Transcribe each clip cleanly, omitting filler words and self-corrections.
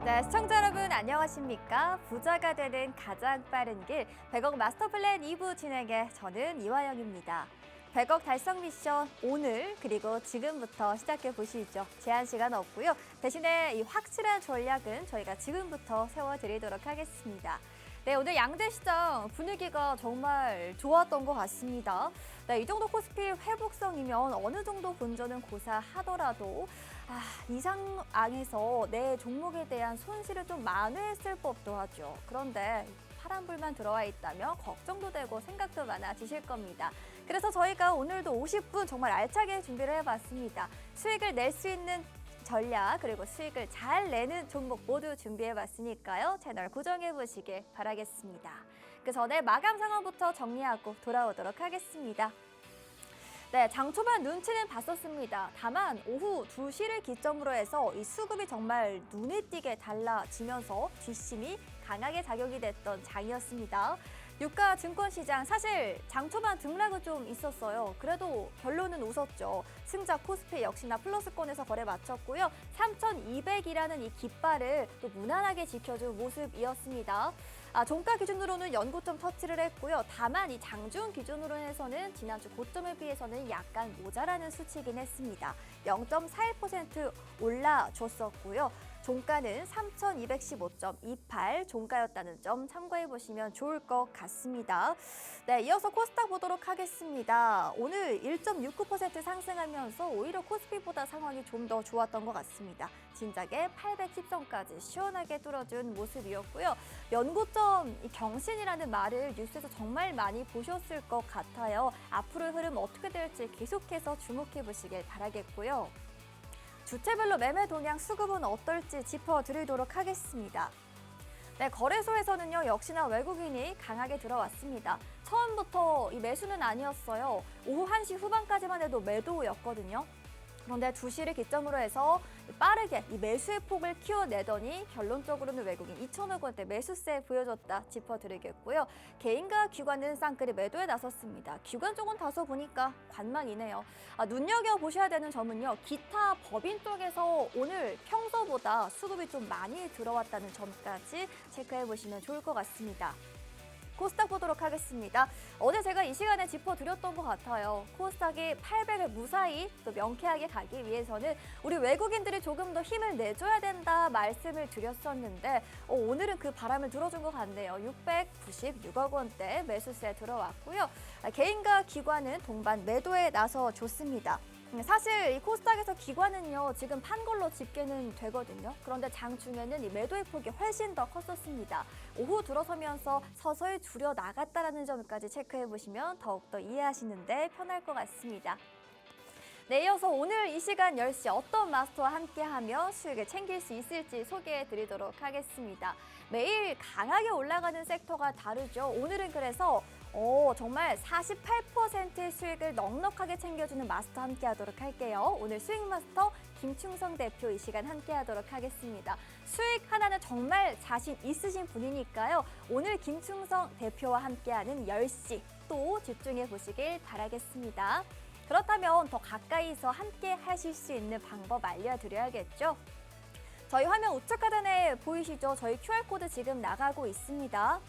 네, 시청자 여러분 안녕하십니까? 부자가 되는 가장 빠른 길 100억 마스터 플랜 2부 진행의 저는 이화영입니다. 100억 달성 미션 오늘 그리고 지금부터 시작해 보시죠. 제한 시간 없고요. 대신에 이 확실한 전략은 저희가 지금부터 세워드리도록 하겠습니다. 네, 오늘 양대 시장 분위기가 정말 좋았던 것 같습니다. 네, 이 정도 코스피 회복성이면 어느 정도 본전은 고사하더라도 이 상황에서 내 종목에 대한 손실을 좀 만회했을 법도 하죠. 그런데 파란불만 들어와 있다면 걱정도 되고 생각도 많아지실 겁니다. 그래서 저희가 오늘도 50분 정말 알차게 준비를 해봤습니다. 수익을 낼 수 있는 전략 그리고 수익을 잘 내는 종목 모두 준비해봤으니까요. 채널 고정해보시길 바라겠습니다. 그 전에 마감 상황부터 정리하고 돌아오도록 하겠습니다. 네, 장 초반 눈치는 봤었습니다. 다만 오후 2시를 기점으로 해서 이 수급이 정말 눈에 띄게 달라지면서 뒷심이 강하게 작용이 됐던 장이었습니다. 유가 증권시장 사실 장 초반 등락은 좀 있었어요. 그래도 결론은 웃었죠. 승자 코스피 역시나 플러스권에서 거래 마쳤고요. 3,200이라는 이 깃발을 또 무난하게 지켜준 모습이었습니다. 종가 기준으로는 연고점 터치를 했고요. 다만 이 장중 기준으로 해서는 지난주 고점에 비해서는 약간 모자라는 수치이긴 했습니다. 0.41% 올라줬었고요. 종가는 3,215.28 종가였다는 점 참고해 보시면 좋을 것 같습니다. 네, 이어서 코스닥 보도록 하겠습니다. 오늘 1.69% 상승하면서 오히려 코스피보다 상황이 좀 더 좋았던 것 같습니다. 진작에 810선까지 시원하게 뚫어준 모습이었고요. 연고점 경신이라는 말을 뉴스에서 정말 많이 보셨을 것 같아요. 앞으로의 흐름 어떻게 될지 계속해서 주목해 보시길 바라겠고요. 주체별로 매매 동향 수급은 어떨지 짚어드리도록 하겠습니다. 네, 거래소에서는요 역시나 외국인이 강하게 들어왔습니다. 처음부터 이 매수는 아니었어요. 오후 1시 후반까지만 해도 매도였거든요. 그런데 2시를 기점으로 해서 빠르게 이 매수의 폭을 키워내더니 결론적으로는 외국인 2천억 원대 매수세 보여줬다 짚어드리겠고요. 개인과 기관은 쌍끌이 매도에 나섰습니다. 기관 쪽은 다소 보니까 관망이네요. 눈여겨보셔야 되는 점은요. 기타 법인 쪽에서 오늘 평소보다 수급이 좀 많이 들어왔다는 점까지 체크해보시면 좋을 것 같습니다. 코스닥 보도록 하겠습니다. 어제 제가 이 시간에 짚어드렸던 것 같아요. 코스닥이 800을 무사히 또 명쾌하게 가기 위해서는 우리 외국인들이 조금 더 힘을 내줘야 된다 말씀을 드렸었는데 오늘은 그 바람을 들어준 것 같네요. 696억 원대 매수세 들어왔고요. 개인과 기관은 동반 매도에 나서줬습니다. 사실 이 코스닥에서 기관은요 지금 판 걸로 집계는 되거든요. 그런데 장중에는 이 매도의 폭이 훨씬 더 컸었습니다. 오후 들어서면서 서서히 줄여 나갔다라는 점까지 체크해 보시면 더욱더 이해하시는데 편할 것 같습니다. 네, 이어서 오늘 이 시간 10시 어떤 마스터와 함께하며 수익을 챙길 수 있을지 소개해 드리도록 하겠습니다. 매일 강하게 올라가는 섹터가 다르죠. 오늘은 그래서 정말 48%의 수익을 넉넉하게 챙겨주는 마스터 함께하도록 할게요. 오늘 수익 마스터 김충성 대표 이 시간 함께하도록 하겠습니다. 수익 하나는 정말 자신 있으신 분이니까요. 오늘 김충성 대표와 함께하는 10시 또 집중해 보시길 바라겠습니다. 그렇다면 더 가까이서 함께 하실 수 있는 방법 알려드려야겠죠? 저희 화면 우측 하단에 보이시죠? 저희 QR코드 지금 나가고 있습니다.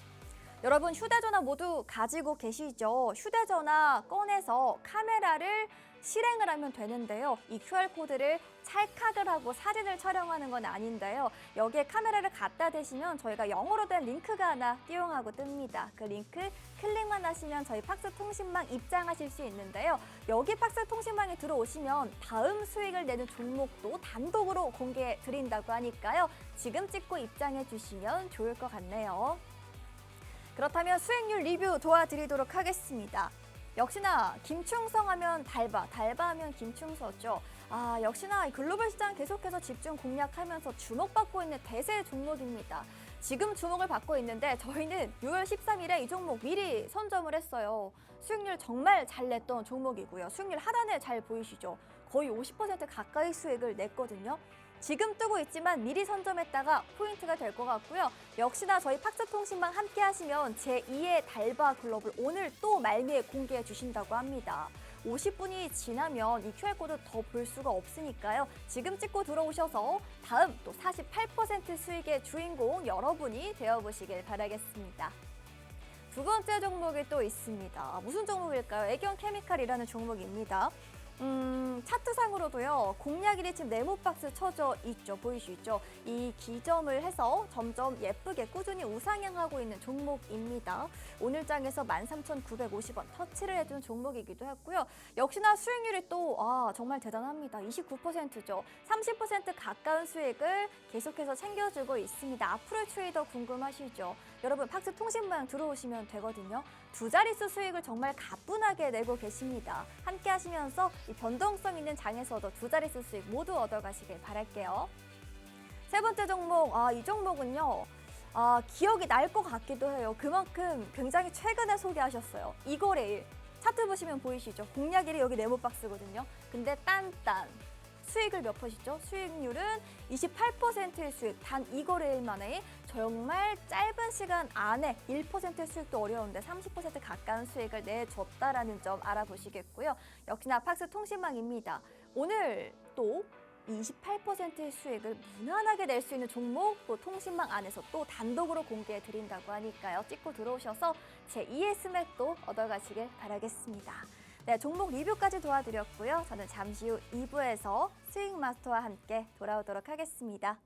여러분 휴대전화 모두 가지고 계시죠? 휴대전화 꺼내서 카메라를 실행을 하면 되는데요. 이 QR코드를 찰칵을 하고 사진을 촬영하는 건 아닌데요. 여기에 카메라를 갖다 대시면 저희가 영어로 된 링크가 하나 띄용하고 뜹니다. 그 링크 클릭만 하시면 저희 팍스 통신망 입장하실 수 있는데요. 여기 팍스 통신망에 들어오시면 다음 수익을 내는 종목도 단독으로 공개해 드린다고 하니까요. 지금 찍고 입장해 주시면 좋을 것 같네요. 그렇다면 수익률 리뷰 도와드리도록 하겠습니다. 역시나 김충성 하면 달바 하면 김충서죠. 역시나 글로벌 시장 계속해서 집중 공략하면서 주목받고 있는 대세 종목입니다. 지금 주목을 받고 있는데 저희는 6월 13일에 이 종목 미리 선점을 했어요. 수익률 정말 잘 냈던 종목이고요. 수익률 하단에 잘 보이시죠? 거의 50% 가까이 수익을 냈거든요. 지금 뜨고 있지만 미리 선점했다가 포인트가 될 것 같고요. 역시나 저희 팍스 통신망 함께 하시면 제2의 달바 글로벌 오늘 또 말미에 공개해 주신다고 합니다. 50분이 지나면 이 QR코드 더 볼 수가 없으니까요. 지금 찍고 들어오셔서 다음 또 48% 수익의 주인공 여러분이 되어보시길 바라겠습니다. 두 번째 종목이 또 있습니다. 무슨 종목일까요? 애경 케미칼이라는 종목입니다. 차트상으로도요, 공략일이 지금 네모박스 쳐져 있죠. 보이시죠? 이 기점을 해서 점점 예쁘게 꾸준히 우상향하고 있는 종목입니다. 오늘 장에서 13,950원 터치를 해준 종목이기도 했고요. 역시나 수익률이 또 정말 대단합니다. 29%죠. 30% 가까운 수익을 계속해서 챙겨주고 있습니다. 앞으로의 추이 더 궁금하시죠? 여러분 팍스 통신망 들어오시면 되거든요. 두 자릿수 수익을 정말 가뿐하게 내고 계십니다. 함께 하시면서 이 변동성 있는 장에서도 두 자릿수 수익 모두 얻어가시길 바랄게요. 세 번째 종목, 이 종목은요. 기억이 날 것 같기도 해요. 그만큼 굉장히 최근에 소개하셨어요. 이거래일. 차트 보시면 보이시죠? 공략일이 여기 네모박스거든요. 근데 딴딴. 수익을 몇 퍼시죠? 수익률은 28%의 수익, 단 이거래일 만에 정말 짧은 시간 안에 1%의 수익도 어려운데 30% 가까운 수익을 내줬다라는 점 알아보시겠고요. 역시나 팍스 통신망입니다. 오늘 또 28%의 수익을 무난하게 낼 수 있는 종목 또 통신망 안에서 또 단독으로 공개해 드린다고 하니까요. 찍고 들어오셔서 제 2의 스맥도 얻어가시길 바라겠습니다. 네, 종목 리뷰까지 도와드렸고요. 저는 잠시 후 2부에서 스윙 마스터와 함께 돌아오도록 하겠습니다.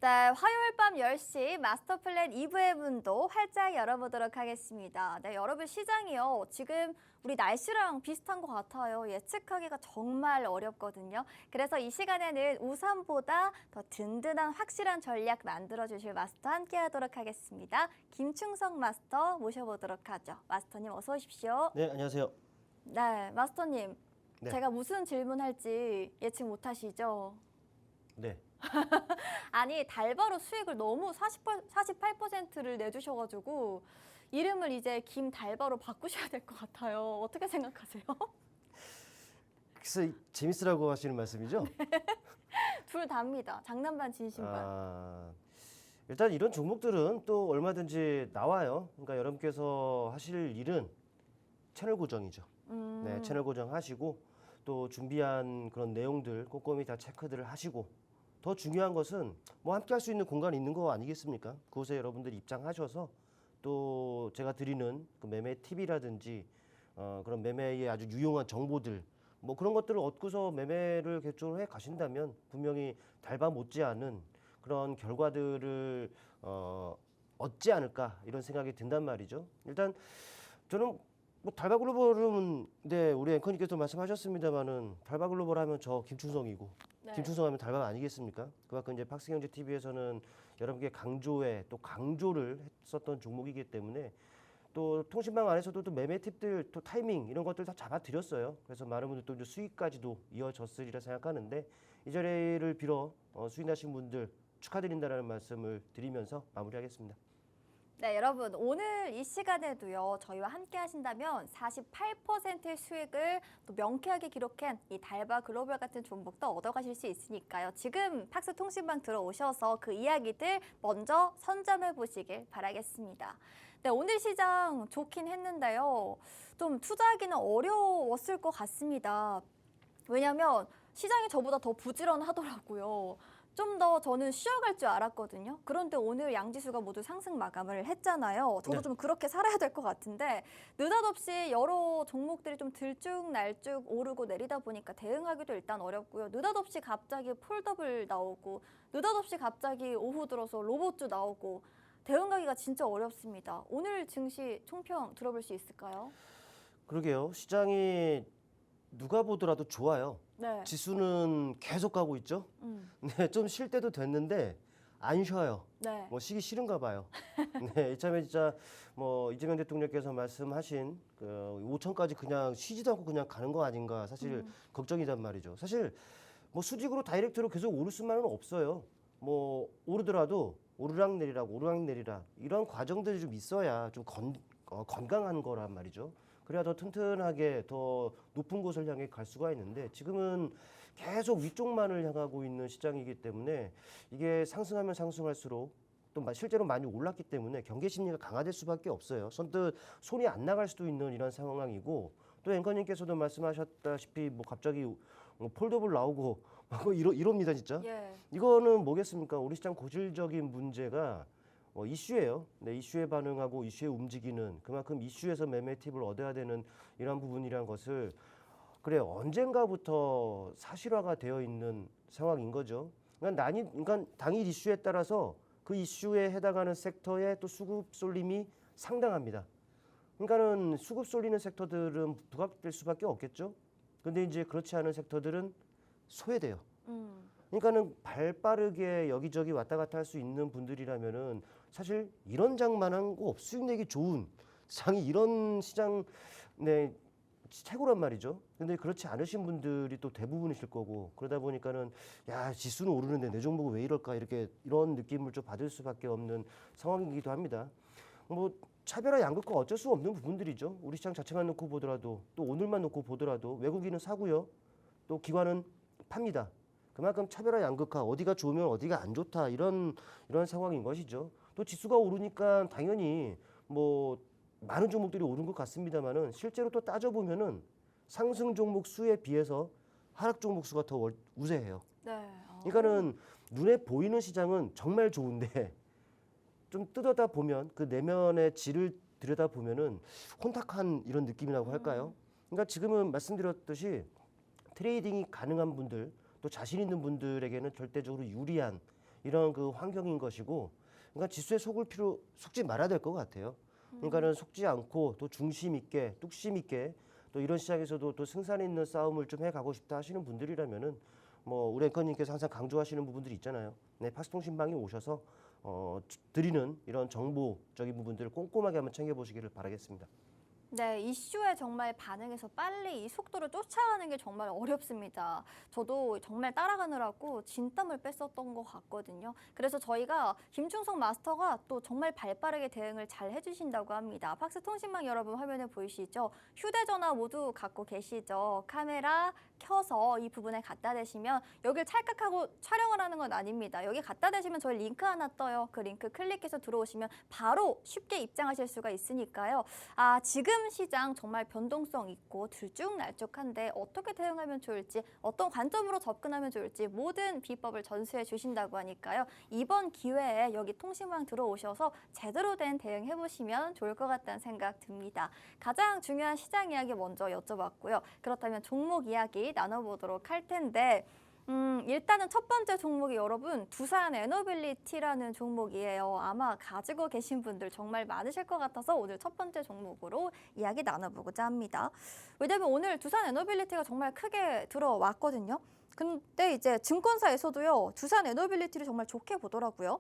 네, 화요일 밤 10시 마스터 플랜 2부의 문도 활짝 열어보도록 하겠습니다. 네, 여러분 시장이요. 지금 우리 날씨랑 비슷한 것 같아요. 예측하기가 정말 어렵거든요. 그래서 이 시간에는 우산보다 더 든든한 확실한 전략 만들어주실 마스터 함께 하도록 하겠습니다. 김충석 마스터 모셔보도록 하죠. 마스터님 어서 오십시오. 네, 안녕하세요. 네, 마스터님. 네. 제가 무슨 질문할지 예측 못하시죠? 네. 아니 달바로 수익을 너무 48%를 내주셔가지고 이름을 이제 김달바로 바꾸셔야 될 것 같아요. 어떻게 생각하세요? 그래서 재밌으라고 하시는 말씀이죠? 둘 다입니다. 장난 반 진심 반. 일단 이런 종목들은 또 얼마든지 나와요. 그러니까 여러분께서 하실 일은 채널 고정이죠. 네, 채널 고정하시고 또 준비한 그런 내용들 꼼꼼히 다 체크들을 하시고 더 중요한 것은 뭐 함께 할 수 있는 공간이 있는 거 아니겠습니까? 그곳에 여러분들이 입장하셔서 또 제가 드리는 그 매매 팁이라든지 그런 매매에 아주 유용한 정보들 뭐 그런 것들을 얻고서 매매를 결정을 해 가신다면 분명히 달바 못지않은 그런 결과들을 얻지 않을까 이런 생각이 든단 말이죠. 일단 저는 뭐 달바글로벌은 네 우리 앵커님께서 말씀하셨습니다만은 달바글로벌 하면 저 김충성이고 네. 김충성 하면 달바 아니겠습니까? 그만큼 이제 팍스경제 TV에서는 여러분께 강조에 또 강조를 했었던 종목이기 때문에 또 통신망 안에서도 또 매매 팁들 또 타이밍 이런 것들 다 잡아드렸어요. 그래서 많은 분들 또 이제 수익까지도 이어졌으리라 생각하는데 이 자리를 빌어 수익나신 분들 축하드린다라는 말씀을 드리면서 마무리하겠습니다. 네, 여러분 오늘 이 시간에도요 저희와 함께 하신다면 48%의 수익을 또 명쾌하게 기록한 이 달바 글로벌 같은 종목도 얻어가실 수 있으니까요. 지금 팍스 통신방 들어오셔서 그 이야기들 먼저 선점해 보시길 바라겠습니다. 네, 오늘 시장 좋긴 했는데요. 좀 투자하기는 어려웠을 것 같습니다. 왜냐하면 시장이 저보다 더 부지런하더라고요. 좀 더 저는 쉬어갈 줄 알았거든요. 그런데 오늘 양지수가 모두 상승 마감을 했잖아요. 저도 네. 좀 그렇게 살아야 될 것 같은데 느닷없이 여러 종목들이 좀 들쭉날쭉 오르고 내리다 보니까 대응하기도 일단 어렵고요. 느닷없이 갑자기 폴더블 나오고 느닷없이 갑자기 오후 들어서 로봇주 나오고 대응하기가 진짜 어렵습니다. 오늘 증시 총평 들어볼 수 있을까요? 그러게요. 시장이 누가 보더라도 좋아요. 네. 지수는 계속 가고 있죠. 네, 좀 쉴 때도 됐는데 안 쉬어요. 네. 뭐 쉬기 싫은가 봐요. 네, 이참에 진짜 뭐 이재명 대통령께서 말씀하신 그 5천까지 그냥 쉬지도 않고 그냥 가는 거 아닌가 사실 걱정이란 말이죠. 사실 뭐 수직으로 다이렉트로 계속 오를 수만은 없어요. 뭐 오르더라도 오르락내리락 이런 과정들이 좀 있어야 좀 건강한 거란 말이죠. 그래야 더 튼튼하게 더 높은 곳을 향해 갈 수가 있는데 지금은 계속 위쪽만을 향하고 있는 시장이기 때문에 이게 상승하면 상승할수록 또 실제로 많이 올랐기 때문에 경계 심리가 강화될 수밖에 없어요. 선뜻 손이 안 나갈 수도 있는 이런 상황이고 또 앵커님께서도 말씀하셨다시피 뭐 갑자기 폴더블 나오고 막 이럽니다 진짜. 예. 이거는 뭐겠습니까? 우리 시장 고질적인 문제가 이슈예요. 네, 이슈에 반응하고 이슈에 움직이는 그만큼 이슈에서 매매 팁을 얻어야 되는 이런 부분이란 것을 그래 언젠가부터 사실화가 되어 있는 상황인 거죠. 그러니까 당일 이슈에 따라서 그 이슈에 해당하는 섹터의 또 수급 쏠림이 상당합니다. 그러니까는 수급 쏠리는 섹터들은 부각될 수밖에 없겠죠. 근데 이제 그렇지 않은 섹터들은 소외돼요. 그러니까는 발 빠르게 여기저기 왔다 갔다 할 수 있는 분들이라면은 사실 이런 장만한 거 수익 내기 좋은 장이 이런 시장 네 최고란 말이죠. 근데 그렇지 않으신 분들이 또 대부분이실 거고 그러다 보니까는 야 지수는 오르는데 내 종목은 왜 이럴까 이런 느낌을 좀 받을 수밖에 없는 상황이기도 합니다. 뭐 차별화 양극화 어쩔 수 없는 부분들이죠. 우리 시장 자체만 놓고 보더라도 또 오늘만 놓고 보더라도 외국인은 사고요. 또 기관은 팝니다. 그만큼 차별화 양극화 어디가 좋으면 어디가 안 좋다 이런 상황인 것이죠. 또 지수가 오르니까 당연히 뭐 많은 종목들이 오른 것 같습니다만은 실제로 또 따져보면은 상승 종목 수에 비해서 하락 종목 수가 더 우세해요. 네. 그러니까는 눈에 보이는 시장은 정말 좋은데 좀 뜯어다 보면 그 내면의 질을 들여다 보면은 혼탁한 이런 느낌이라고 할까요? 그러니까 지금은 말씀드렸듯이 트레이딩이 가능한 분들 또 자신 있는 분들에게는 절대적으로 유리한 이런 그 환경인 것이고 그러니까 지수에 속지 말아야 될 것 같아요. 그러니까는 속지 않고 또 중심 있게 뚝심 있게 또 이런 시장에서도 또 승산 있는 싸움을 좀 해가고 싶다 하시는 분들이라면은 뭐 우리 앵커님께서 항상 강조하시는 부분들이 있잖아요. 네, 팍스통신방에 오셔서 드리는 이런 정보적인 부분들을 꼼꼼하게 한번 챙겨보시기를 바라겠습니다. 네, 이슈에 정말 반응해서 빨리 이 속도를 쫓아가는 게 정말 어렵습니다. 저도 정말 따라가느라고 진땀을 뺐었던 것 같거든요. 그래서 저희가 김충성 마스터가 또 정말 발빠르게 대응을 잘 해주신다고 합니다. 팍스 통신망 여러분 화면에 보이시죠? 휴대전화 모두 갖고 계시죠? 카메라 켜서 이 부분에 갖다 대시면 여기를 찰칵하고 촬영을 하는 건 아닙니다. 여기 갖다 대시면 저희 링크 하나 떠요. 그 링크 클릭해서 들어오시면 바로 쉽게 입장하실 수가 있으니까요. 아, 지금 시장 정말 변동성 있고 들쭉날쭉한데 어떻게 대응하면 좋을지 어떤 관점으로 접근하면 좋을지 모든 비법을 전수해 주신다고 하니까요. 이번 기회에 여기 통신망 들어오셔서 제대로 된 대응 해보시면 좋을 것 같다는 생각 듭니다. 가장 중요한 시장 이야기 먼저 여쭤봤고요. 그렇다면 종목 이야기 나눠보도록 할 텐데 일단은 첫 번째 종목이 여러분 두산 에너빌리티라는 종목이에요. 아마 가지고 계신 분들 정말 많으실 것 같아서 오늘 첫 번째 종목으로 이야기 나눠보고자 합니다. 왜냐면 오늘 두산 에너빌리티가 정말 크게 들어왔거든요. 근데 이제 증권사에서도요, 두산 에너빌리티를 정말 좋게 보더라고요.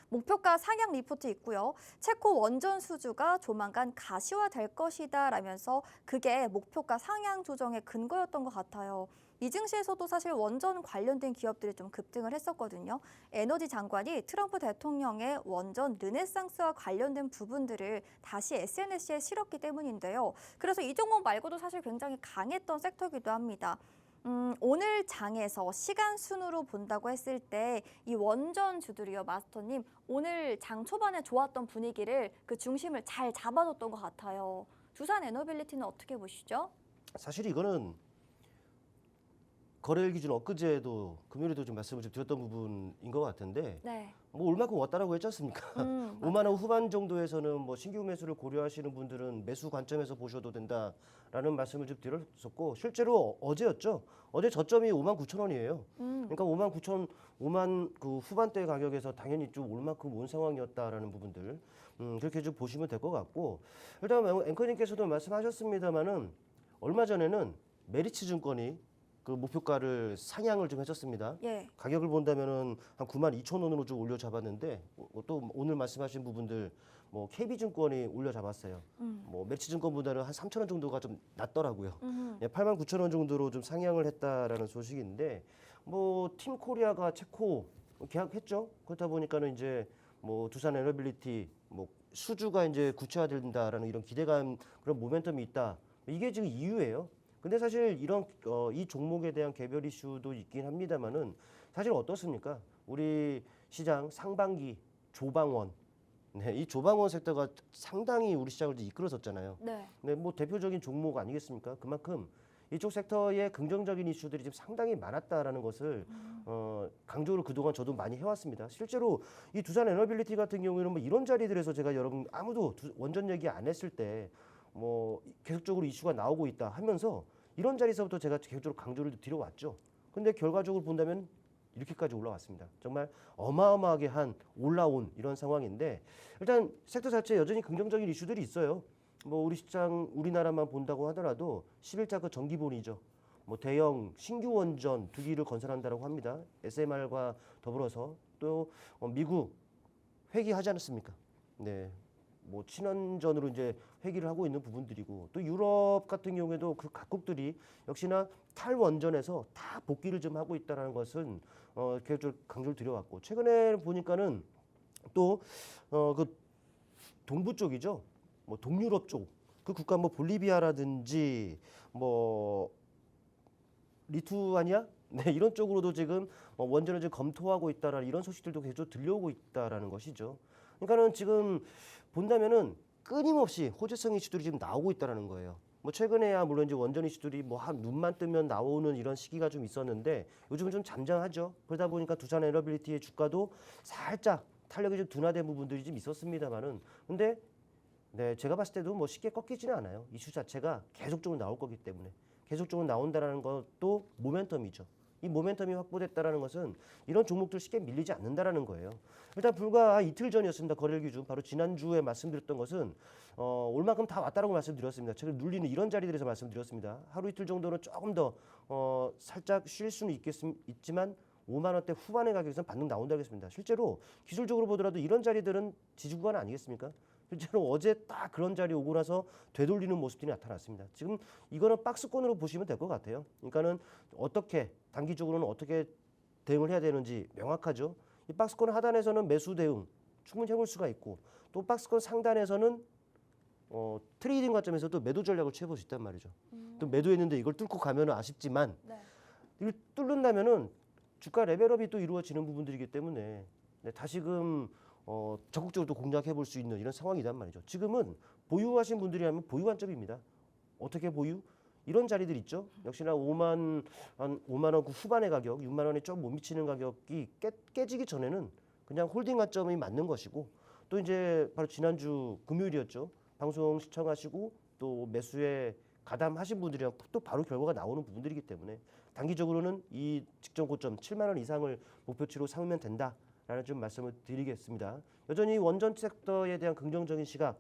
목표가 상향 리포트 있고요. 체코 원전 수주가 조만간 가시화될 것이다 라면서 그게 목표가 상향 조정의 근거였던 것 같아요. 이 증시에서도 사실 원전 관련된 기업들이 좀 급등을 했었거든요. 에너지 장관이 트럼프 대통령의 원전 르네상스와 관련된 부분들을 다시 SNS에 실었기 때문인데요. 그래서 이 종목 말고도 사실 굉장히 강했던 섹터이기도 합니다. 오늘 장에서 시간 순으로 본다고 했을 때 이 원전주들이요, 마스터님, 오늘 장 초반에 좋았던 분위기를 그 중심을 잘 잡아줬던 것 같아요. 두산 에너빌리티는 어떻게 보시죠? 사실 이거는 거래일 기준 엊그제도 금요일에도 좀 말씀을 좀 드렸던 부분인 것 같은데 네. 뭐 올만큼 왔다라고 했지 않습니까? 5만 원 후반 정도에서는 뭐 신규 매수를 고려하시는 분들은 매수 관점에서 보셔도 된다라는 말씀을 좀 드렸었고 실제로 어제였죠. 어제 저점이 5만 9천 원이에요. 그러니까 5만 그 후반대 가격에서 당연히 좀 올 만큼 온 상황이었다라는 부분들 그렇게 좀 보시면 될 것 같고 일단 앵커님께서도 말씀하셨습니다마는 얼마 전에는 메리츠증권이 그 목표가를 상향을 좀 해줬습니다. 예. 가격을 본다면은 한 9만 2천 원으로 좀 올려 잡았는데 또 오늘 말씀하신 부분들 뭐 KB증권이 올려 잡았어요. 뭐 매치증권보다는 한 3천 원 정도가 좀 낮더라고요. 예, 8만 9천 원 정도로 좀 상향을 했다라는 소식인데 뭐 팀코리아가 체코 계약했죠. 그렇다 보니까는 이제 뭐 두산 에너빌리티 뭐 수주가 이제 구체화된다라는 이런 기대감 그런 모멘텀이 있다. 이게 지금 이유예요. 근데 사실 이런 이 종목에 대한 개별 이슈도 있긴 합니다만은 사실 어떻습니까? 우리 시장 상반기 조방원, 네, 이 조방원 섹터가 상당히 우리 시장을 좀 이끌어섰잖아요. 네. 네, 뭐 대표적인 종목 아니겠습니까? 그만큼 이쪽 섹터의 긍정적인 이슈들이 지금 상당히 많았다라는 것을 강조를 그동안 저도 많이 해왔습니다. 실제로 이 두산 에너빌리티 같은 경우에는 뭐 이런 자리들에서 제가 여러분 아무도 원전 얘기 안 했을 때 뭐 계속적으로 이슈가 나오고 있다 하면서 이런 자리에서부터 제가 계속적으로 강조를 드려왔죠. 근데 결과적으로 본다면 이렇게까지 올라왔습니다. 정말 어마어마하게 한 올라온 이런 상황인데 일단 섹터 자체에 여전히 긍정적인 이슈들이 있어요. 뭐 우리 시장 우리나라만 본다고 하더라도 11자 그 전기본이죠. 뭐 대형 신규 원전 2기를 건설한다고 합니다. SMR과 더불어서 또 미국 회귀하지 않았습니까? 네. 뭐 친원전으로 이제 회귀를 하고 있는 부분들이고 또 유럽 같은 경우에도 그 각국들이 역시나 탈원전에서 다 복귀를 좀 하고 있다는 것은 계속 강조를 드려왔고 최근에 보니까는 또 그 동부 쪽이죠. 뭐 동유럽 쪽 그 국가 뭐 볼리비아라든지 뭐 리투아니아 네, 이런 쪽으로도 지금 원전을 지금 검토하고 있다라는 이런 소식들도 계속 들려오고 있다라는 것이죠. 그러니까는 지금 본다면은 끊임없이 호재성 이슈들이 지금 나오고 있다라는 거예요. 뭐 최근에야 물론 이제 원전 이슈들이 뭐 한 눈만 뜨면 나오는 이런 시기가 좀 있었는데 요즘은 좀 잠잠하죠. 그러다 보니까 두산 에너빌리티의 주가도 살짝 탄력이 좀 둔화된 부분들이 좀 있었습니다만은 근데 네, 제가 봤을 때도 뭐 쉽게 꺾이지는 않아요. 이슈 자체가 계속적으로 나올 거기 때문에 계속적으로 나온다라는 것도 모멘텀이죠. 이 모멘텀이 확보됐다라는 것은 이런 종목들 쉽게 밀리지 않는다라는 거예요. 일단 불과 이틀 전이었습니다. 거래일 기준 바로 지난주에 말씀드렸던 것은 올 만큼 다 왔다라고 말씀드렸습니다. 최근 눌리는 이런 자리들에서 말씀드렸습니다. 하루 이틀 정도는 조금 더 살짝 쉴 수는 있지만 5만 원대 후반의 가격에서는 반등 나온다고 했습니다. 실제로 기술적으로 보더라도 이런 자리들은 지지구간 아니겠습니까? 실제로 어제 딱 그런 자리 오고 나서 되돌리는 모습들이 나타났습니다. 지금 이거는 박스권으로 보시면 될 것 같아요. 그러니까는 어떻게 단기적으로는 어떻게 대응을 해야 되는지 명확하죠. 이 박스권 하단에서는 매수 대응 충분히 해볼 수가 있고 또 박스권 상단에서는 트레이딩 관점에서도 매도 전략을 취해볼 수 있단 말이죠. 또 매도했는데 이걸 뚫고 가면은 아쉽지만 네. 이걸 뚫는다면은 주가 레벨업이 또 이루어지는 부분들이기 때문에 네, 다시금 적극적으로 또 공략해 볼 수 있는 이런 상황이란 말이죠. 지금은 보유하신 분들이 하면 보유 관점입니다. 어떻게 보유? 이런 자리들 있죠. 역시나 5만 원 후반의 가격, 6만 원에 좀 못 미치는 가격이 깨지기 전에는 그냥 홀딩 관점이 맞는 것이고 또 이제 바로 지난주 금요일이었죠. 방송 시청하시고 또 매수의 가담하신 분들이랑 또 바로 결과가 나오는 부분들이기 때문에 단기적으로는 이 직전 고점 7만 원 이상을 목표치로 삼으면 된다라는 좀 말씀을 드리겠습니다. 여전히 원전 섹터에 대한 긍정적인 시각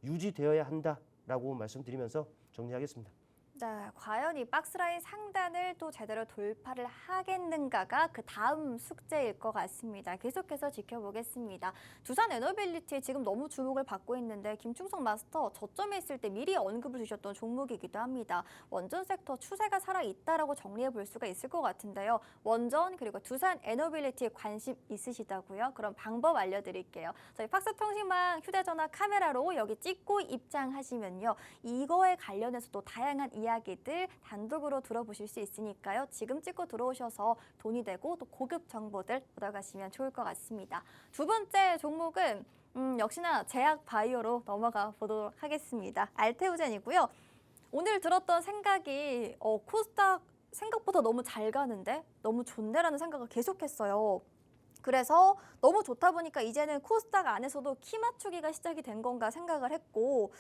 유지되어야 한다라고 말씀드리면서 정리하겠습니다. 네, 과연 이 박스라인 상단을 또 제대로 돌파를 하겠는가가 그 다음 숙제일 것 같습니다. 계속해서 지켜보겠습니다. 두산 에너빌리티 지금 너무 주목을 받고 있는데 김충성 마스터 저점에 있을 때 미리 언급을 주셨던 종목이기도 합니다. 원전 섹터 추세가 살아있다라고 정리해 볼 수가 있을 것 같은데요. 원전 그리고 두산 에너빌리티에 관심 있으시다고요? 그럼 방법 알려드릴게요. 저희 팍스통신망 휴대전화 카메라로 여기 찍고 입장하시면요. 이거에 관련해서도 다양한 이야기들 단독으로 들어보실 수 있으니까요. 지금 찍고 들어오셔서 돈이 되고 또 고급 정보들 얻어가시면 좋을 것 같습니다. 두 번째 종목은 역시나 제약 바이오로 넘어가 보도록 하겠습니다. 알테오젠이고요. 오늘 들었던 생각이 코스닥 생각보다 너무 잘 가는데 너무 좋네라는 생각을 계속했어요. 그래서 너무 좋다 보니까 이제는 코스닥 안에서도 키 맞추기가 시작이 된 건가 생각을 했고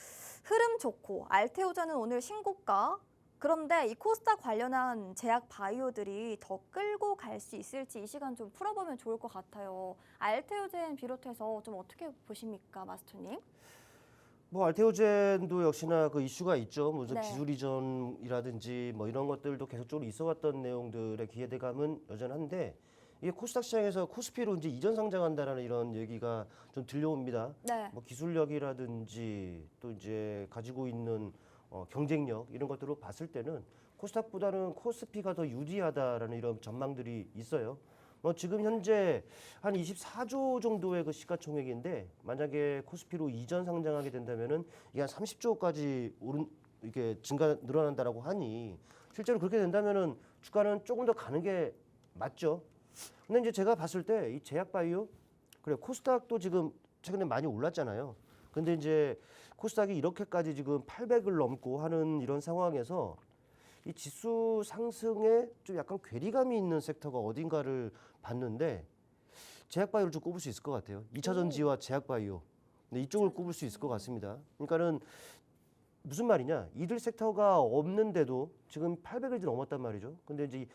흐름 좋고 알테오젠은 오늘 신고가 그런데 이 코스닥 관련한 제약 바이오들이 더 끌고 갈 수 있을지 이 시간 좀 풀어보면 좋을 것 같아요. 알테오젠 비롯해서 좀 어떻게 보십니까, 마스터님? 뭐 알테오젠도 역시나 그 이슈가 있죠. 무슨 네. 기술 이전이라든지 뭐 이런 것들도 계속적으로 있어왔던 내용들의 기대감은 여전한데 이게 코스닥 시장에서 코스피로 이제 이전 상장한다라는 이런 얘기가 좀 들려옵니다. 네. 뭐 기술력이라든지 또 이제 가지고 있는 경쟁력 이런 것들로 봤을 때는 코스닥보다는 코스피가 더 유리하다라는 이런 전망들이 있어요. 지금 현재 한 24조 정도의 그 시가총액인데 만약에 코스피로 이전 상장하게 된다면은 이게 한 30조까지 이게 늘어난다라고 하니 실제로 그렇게 된다면은 주가는 조금 더 가는 게 맞죠. 근데 이제 제가 봤을 때 이 제약바이오 그래 코스닥도 지금 최근에 많이 올랐잖아요. 근데 이제 코스닥이 이렇게까지 지금 800을 넘고 하는 이런 상황에서 이 지수 상승에 좀 약간 괴리감이 있는 섹터가 어딘가를 봤는데 제약바이오를 좀 꼽을 수 있을 것 같아요. 2차 전지와 제약바이오. 근데 이쪽을 꼽을 수 있을 것 같습니다. 그러니까는 무슨 말이냐? 이들 섹터가 없는데도 지금 800을 넘었단 말이죠. 근데 이제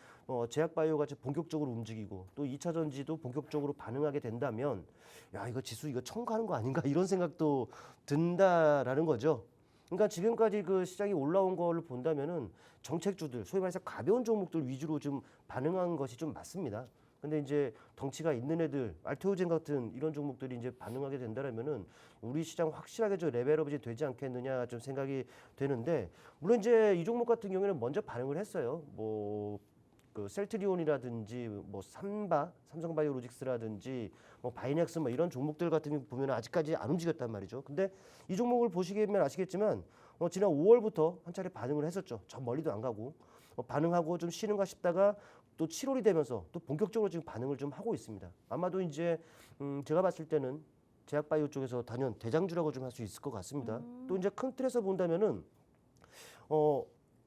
제약바이오가 본격적으로 움직이고 또 2차 전지도 본격적으로 반응하게 된다면 야 이거 지수 이거 청구하는 거 아닌가 이런 생각도 든다라는 거죠. 그러니까 지금까지 그 시장이 올라온 거를 본다면은 정책주들 소위 말해서 가벼운 종목들 위주로 좀 반응한 것이 좀 맞습니다. 근데 이제 덩치가 있는 애들, 알테오젠 같은 이런 종목들이 이제 반응하게 된다라면은 우리 시장 확실하게 저 레벨업이 되지 않겠느냐 좀 생각이 되는데 물론 이제 이 종목 같은 경우에는 먼저 반응을 했어요. 뭐 그 셀트리온이라든지 뭐 삼성바이오로직스라든지 뭐 바이넥스 뭐 이런 종목들 같은 경우 보면 아직까지 안 움직였단 말이죠. 근데 이 종목을 보시면 아시겠지만 지난 5월부터 한 차례 반응을 했었죠. 저 멀리도 안 가고 반응하고 좀 쉬는가 싶다가 또 7월이 되면서 또 본격적으로 지금 반응을 좀 하고 있습니다. 아마도 이제 제가 봤을 때는 제약바이오 쪽에서 단연 대장주라고 좀 할 수 있을 것 같습니다. 또 이제 큰 틀에서 본다면은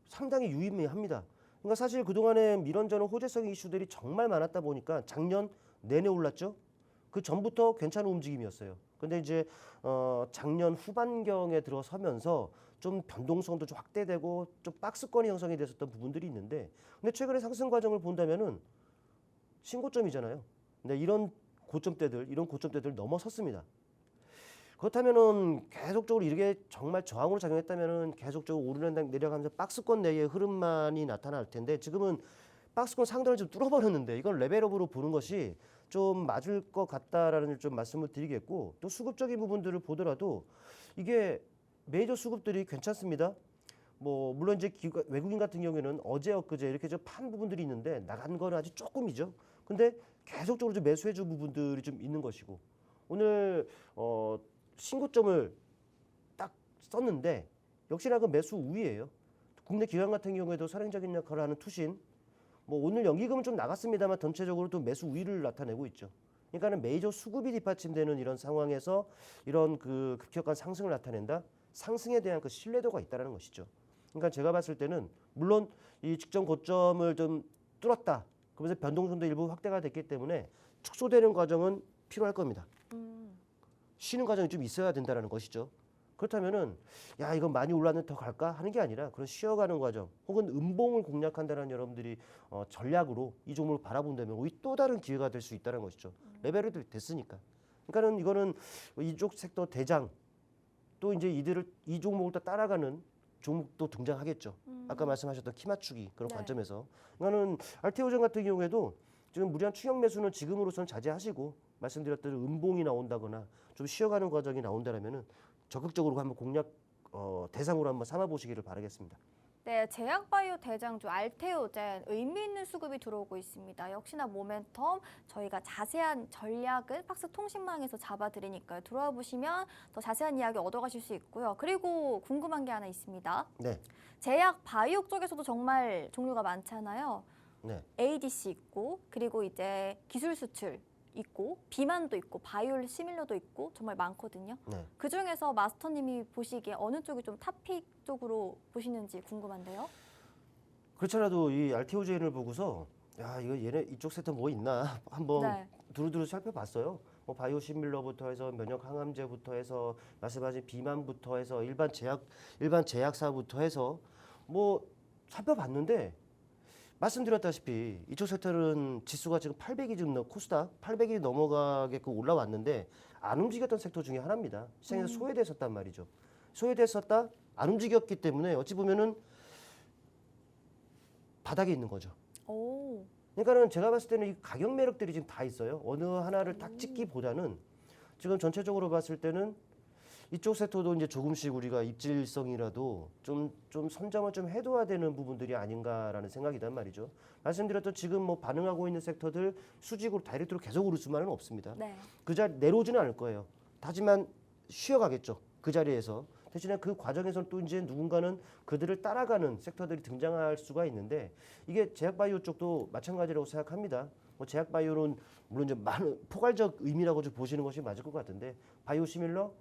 상당히 유의미합니다. 그러니까 사실 그동안에 밀원전후 호재성 이슈들이 정말 많았다 보니까 작년 내내 올랐죠. 그 전부터 괜찮은 움직임이었어요. 근데 이제 작년 후반경에 들어서면서 좀 변동성도 좀 확대되고 좀 박스권이 형성이 됐었던 부분들이 있는데 근데 최근에 상승 과정을 본다면은 신고점이잖아요. 근데 이런 고점대들 넘어섰습니다. 그렇다면은 계속적으로 이게 정말 저항으로 작용했다면은 계속적으로 오르는 내려가면서 박스권 내의 흐름만이 나타날 텐데 지금은 박스권 상단을 좀 뚫어버렸는데 이건 레벨업으로 보는 것이 좀 맞을 것 같다라는 좀 말씀을 드리겠고 또 수급적인 부분들을 보더라도 이게 메이저 수급들이 괜찮습니다. 뭐 물론 이제 외국인 같은 경우에는 어제 엊그제 이렇게 좀 판 부분들이 있는데 나간 거는 아주 조금이죠. 근데 계속적으로 좀 매수해준 부분들이 좀 있는 것이고 오늘 신고점을 딱 썼는데 역시나 그 매수 우위예요. 국내 기관 같은 경우에도 선행적인 역할을 하는 투신 뭐 오늘 연기금은 좀 나갔습니다만 전체적으로 또 매수 우위를 나타내고 있죠. 그러니까는 메이저 수급이 뒷받침되는 이런 상황에서 이런 그 급격한 상승을 나타낸다. 상승에 대한 그 신뢰도가 있다라는 것이죠. 그러니까 제가 봤을 때는 물론 이 직전 고점을 좀 뚫었다. 그러면서 변동성도 일부 확대가 됐기 때문에 축소되는 과정은 필요할 겁니다. 쉬는 과정이 좀 있어야 된다는 것이죠. 그렇다면은 야 이건 많이 올랐는데 더 갈까 하는 게 아니라 그런 쉬어가는 과정 혹은 음봉을 공략한다는 여러분들이 전략으로 이 종목을 바라본다면 오히 또 다른 기회가 될 수 있다는 것이죠. 레벨이 됐으니까. 그러니까는 이거는 이쪽 섹터 대장 또 이제 이 종목을 또 따라가는 종목도 등장하겠죠. 아까 말씀하셨던 키 맞추기 그런 네. 관점에서. 그러니까는 알테오젠 같은 경우에도 지금 무리한 추격 매수는 지금으로선 자제하시고 말씀드렸던 음봉이 나온다거나 좀 쉬어가는 과정이 나온다면은 적극적으로 한번 공략 대상으로 한번 삼아 보시기를 바라겠습니다. 네, 제약바이오 대장주 알테오젠 의미 있는 수급이 들어오고 있습니다. 역시나 모멘텀 저희가 자세한 전략을 팍스 통신망에서 잡아드리니까요. 들어와 보시면 더 자세한 이야기 얻어가실 수 있고요. 그리고 궁금한 게 하나 있습니다. 네, 제약바이오 쪽에서도 정말 종류가 많잖아요. 네. ADC 있고 그리고 이제 기술 수출 있고 비만도 있고 바이올 시밀러도 있고 정말 많거든요. 네. 그 중에서 마스터님이 보시기에 어느 쪽이 좀 탑픽 쪽으로 보시는지 궁금한데요. 그렇잖아도 이 알테오젠을 보고서 야 이거 얘네 이쪽 섹터 뭐 있나 한번 네. 두루두루 살펴봤어요. 뭐 바이오시밀러부터 해서 면역 항암제부터 해서 말씀하신 비만부터 해서 일반 제약사부터 해서 뭐 살펴봤는데 말씀드렸다시피 이쪽 섹터는 지수가 지금 800이 지금 코스닥 800이 넘어가게끔 올라왔는데 안 움직였던 섹터 중에 하나입니다. 시장에서 소외됐었단 말이죠. 소외됐었다 안 움직였기 때문에 어찌 보면은 바닥에 있는 거죠. 오. 그러니까는 제가 봤을 때는 이 가격 매력들이 지금 다 있어요. 어느 하나를 딱 찍기보다는 지금 전체적으로 봤을 때는 이쪽 섹터도 이제 조금씩 우리가 입질성이라도 좀 선점을 좀 해둬야 되는 부분들이 아닌가라는 생각이단 말이죠. 말씀드렸던 지금 뭐 반응하고 있는 섹터들 수직으로 다이렉트로 계속 오를 수만은 없습니다. 네. 그 자리 내려오지는 않을 거예요. 하지만 쉬어가겠죠. 그 자리에서. 대신에 그 과정에서 또 이제 누군가는 그들을 따라가는 섹터들이 등장할 수가 있는데 이게 제약바이오 쪽도 마찬가지라고 생각합니다. 뭐 제약바이오는 물론 이제 많은 포괄적 의미라고 좀 보시는 것이 맞을 것 같은데 바이오 시밀러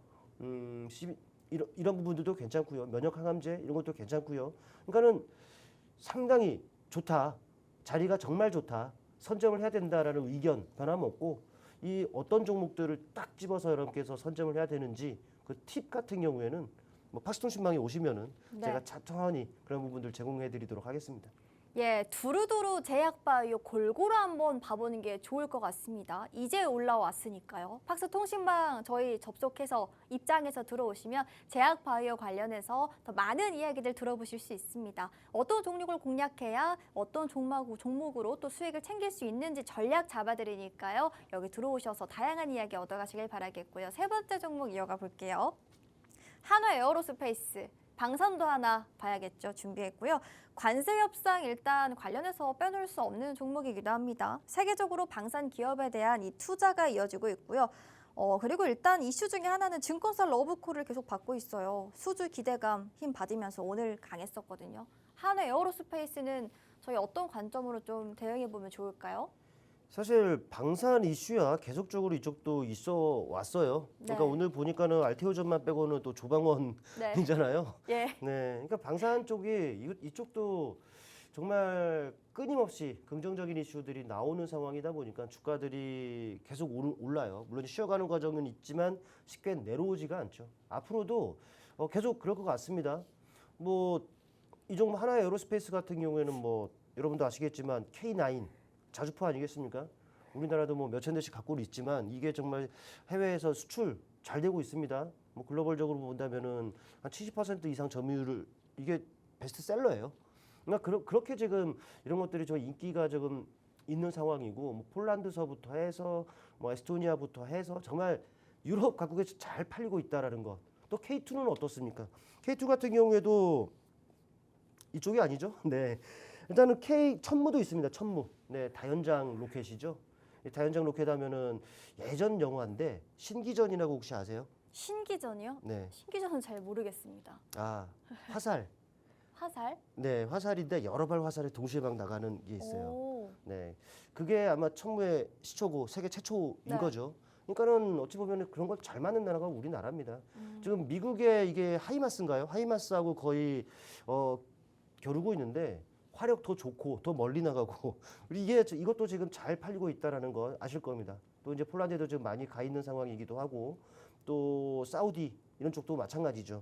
이런 부분들도 괜찮고요. 면역 항암제 이런 것도 괜찮고요. 그러니까는 상당히 좋다. 자리가 정말 좋다. 선점을 해야 된다라는 의견 변함없고 이 어떤 종목들을 딱 집어서 여러분께서 선점을 해야 되는지 그 팁 같은 경우에는 뭐 팍스통신망에 오시면은 네. 제가 천천히 그런 부분들 제공해 드리도록 하겠습니다. 예, 두루두루 제약바이오 골고루 한번 봐보는 게 좋을 것 같습니다. 이제 올라왔으니까요. 팍스 통신방 저희 접속해서 입장해서 들어오시면 제약바이오 관련해서 더 많은 이야기들 들어보실 수 있습니다. 어떤 종목을 공략해야 어떤 종목으로 또 수익을 챙길 수 있는지 전략 잡아드리니까요. 여기 들어오셔서 다양한 이야기 얻어가시길 바라겠고요. 세 번째 종목 이어가 볼게요. 한화 에어로스페이스. 방산도 하나 봐야겠죠. 준비했고요. 관세 협상 일단 관련해서 빼놓을 수 없는 종목이기도 합니다. 세계적으로 방산 기업에 대한 이 투자가 이어지고 있고요. 그리고 일단 이슈 중에 하나는 증권사 러브콜을 계속 받고 있어요. 수주 기대감 힘 받으면서 오늘 강했었거든요. 한화 에어로스페이스는 저희 어떤 관점으로 좀 대응해 보면 좋을까요? 사실 방산 이슈야 계속적으로 이쪽도 있어 왔어요. 그러니까 네. 오늘 보니까는 알테오전만 빼고는 또 조방원이잖아요. 네. 예. 네, 그러니까 방산 쪽이 이쪽도 정말 끊임없이 긍정적인 이슈들이 나오는 상황이다 보니까 주가들이 계속 올라요. 물론 쉬어가는 과정은 있지만 쉽게 내려오지가 않죠. 앞으로도 계속 그럴 것 같습니다. 뭐 이 종목 하나 에어로스페이스 같은 경우에는 뭐 여러분도 아시겠지만 K9 자주포 아니겠습니까? 우리나라도 뭐 몇천 대씩 갖고는 있지만 이게 정말 해외에서 수출 잘 되고 있습니다. 뭐 글로벌적으로 본다면은 한 70% 이상 점유율을 이게 베스트셀러예요. 그러니까 그렇게 지금 이런 것들이 좀 인기가 조금 있는 상황이고 뭐 폴란드서부터 해서 뭐 에스토니아부터 해서 정말 유럽 각국에서 잘 팔리고 있다라는 것. 또 K2는 어떻습니까? K2 같은 경우에도 이쪽이 아니죠. 네. 일단은 천무도 있습니다. 천무. 네, 다연장 로켓이죠. 이 다연장 로켓 하면은 예전 영화인데 신기전이라고 혹시 아세요? 신기전이요? 네. 신기전은 잘 모르겠습니다. 아, 화살. 화살? 네, 화살인데 여러 발 화살이 동시에 막 나가는 게 있어요. 오. 네. 그게 아마 천무의 시초고 세계 최초인 네. 거죠. 그러니까는 어찌 보면 그런 걸 잘 맞는 나라가 우리나라입니다. 지금 미국의 이게 하이마스인가요? 하이마스하고 거의 겨루고 있는데 화력 더 좋고 더 멀리 나가고 이것도 지금 잘 팔리고 있다라는 거 아실 겁니다. 또 이제 폴란드에도 지금 많이 가 있는 상황이기도 하고 또 사우디 이런 쪽도 마찬가지죠.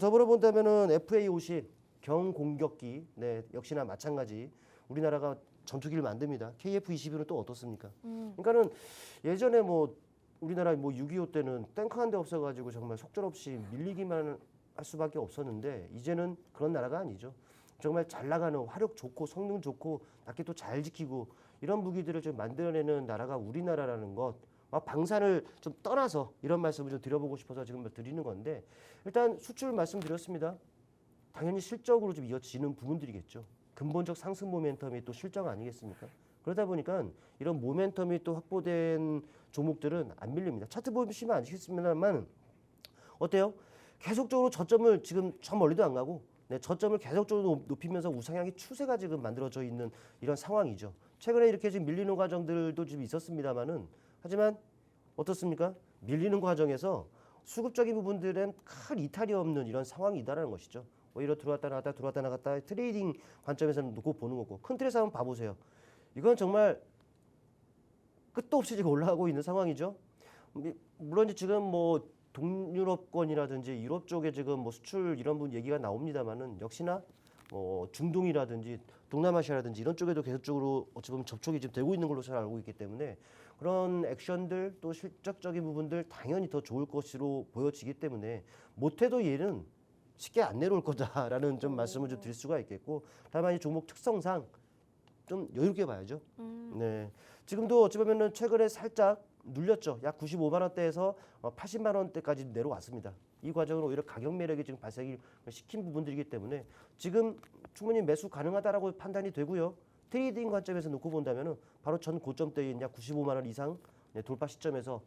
더불어 본다면은 FA50 경공격기, 네, 역시나 마찬가지. 우리나라가 전투기를 만듭니다. KF-21은 또 어떻습니까? 그러니까는 예전에 뭐 우리나라 뭐 6.25 때는 탱크 한 대 없어가지고 정말 속절없이 밀리기만 할 수밖에 없었는데 이제는 그런 나라가 아니죠. 정말 잘 나가는 화력 좋고 성능 좋고 밖에 또 잘 지키고 이런 무기들을 좀 만들어내는 나라가 우리나라라는 것. 방산을 좀 떠나서 이런 말씀을 좀 드려보고 싶어서 지금 드리는 건데 일단 수출 말씀드렸습니다. 당연히 실적으로 좀 이어지는 부분들이겠죠. 근본적 상승 모멘텀이 또 실적 아니겠습니까? 그러다 보니까 이런 모멘텀이 또 확보된 종목들은 안 밀립니다. 차트 보시면 아시겠습니다만 어때요? 계속적으로 저점을 지금 저 멀리도 안 가고 네, 저점을 계속적으로 높이면서 우상향의 추세가 지금 만들어져 있는 이런 상황이죠. 최근에 이렇게 지금 밀리는 과정들도 좀 있었습니다만은 하지만 어떻습니까? 밀리는 과정에서 수급적인 부분들은 큰 이탈이 없는 이런 상황이다라는 것이죠. 오히려 들어왔다 나갔다 들어왔다 나갔다 트레이딩 관점에서는 놓고 보는 거고 큰 틀에서 한번 봐보세요. 이건 정말 끝도 없이 지금 올라가고 있는 상황이죠. 물론 이제 지금 뭐 동유럽권이라든지 유럽 쪽에 지금 뭐 수출 이런 부분 얘기가 나옵니다만은 역시나 중동이라든지 동남아시아라든지 이런 쪽에도 계속적으로 어찌 보면 접촉이 지금 되고 있는 걸로 잘 알고 있기 때문에 그런 액션들 또 실적적인 부분들 당연히 더 좋을 것으로 보여지기 때문에 못해도 얘는 쉽게 안 내려올 거다라는 좀 말씀을 좀 드릴 수가 있겠고 다만 이 종목 특성상 좀 여유롭게 봐야죠. 네, 지금도 어찌 보면은 최근에 살짝 눌렸죠. 약 95만 원대에서 80만 원대까지 내려왔습니다. 이 과정은 오히려 가격 매력이 지금 발생을 시킨 부분들이기 때문에 지금 충분히 매수 가능하다라고 판단이 되고요. 트레이딩 관점에서 놓고 본다면은 바로 전 고점대인 약 95만 원 이상 돌파 시점에서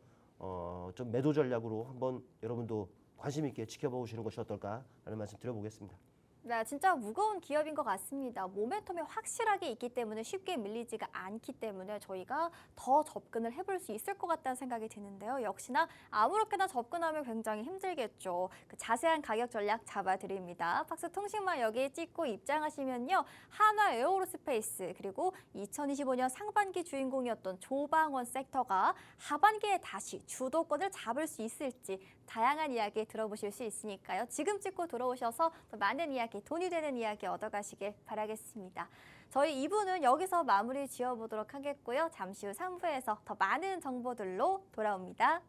좀 매도 전략으로 한번 여러분도 관심 있게 지켜보시는 것이 어떨까라는 말씀 드려보겠습니다. 네, 진짜 무거운 기업인 것 같습니다. 모멘텀이 확실하게 있기 때문에 쉽게 밀리지가 않기 때문에 저희가 더 접근을 해볼 수 있을 것 같다는 생각이 드는데요. 역시나 아무렇게나 접근하면 굉장히 힘들겠죠. 그 자세한 가격 전략 잡아드립니다. 박스통신만 여기에 찍고 입장하시면요. 한화 에어로스페이스 그리고 2025년 상반기 주인공이었던 조방원 섹터가 하반기에 다시 주도권을 잡을 수 있을지 다양한 이야기 들어보실 수 있으니까요. 지금 찍고 들어오셔서 더 많은 이야기, 돈이 되는 이야기 얻어가시길 바라겠습니다. 저희 2부는 여기서 마무리 지어보도록 하겠고요. 잠시 후 3부에서 더 많은 정보들로 돌아옵니다.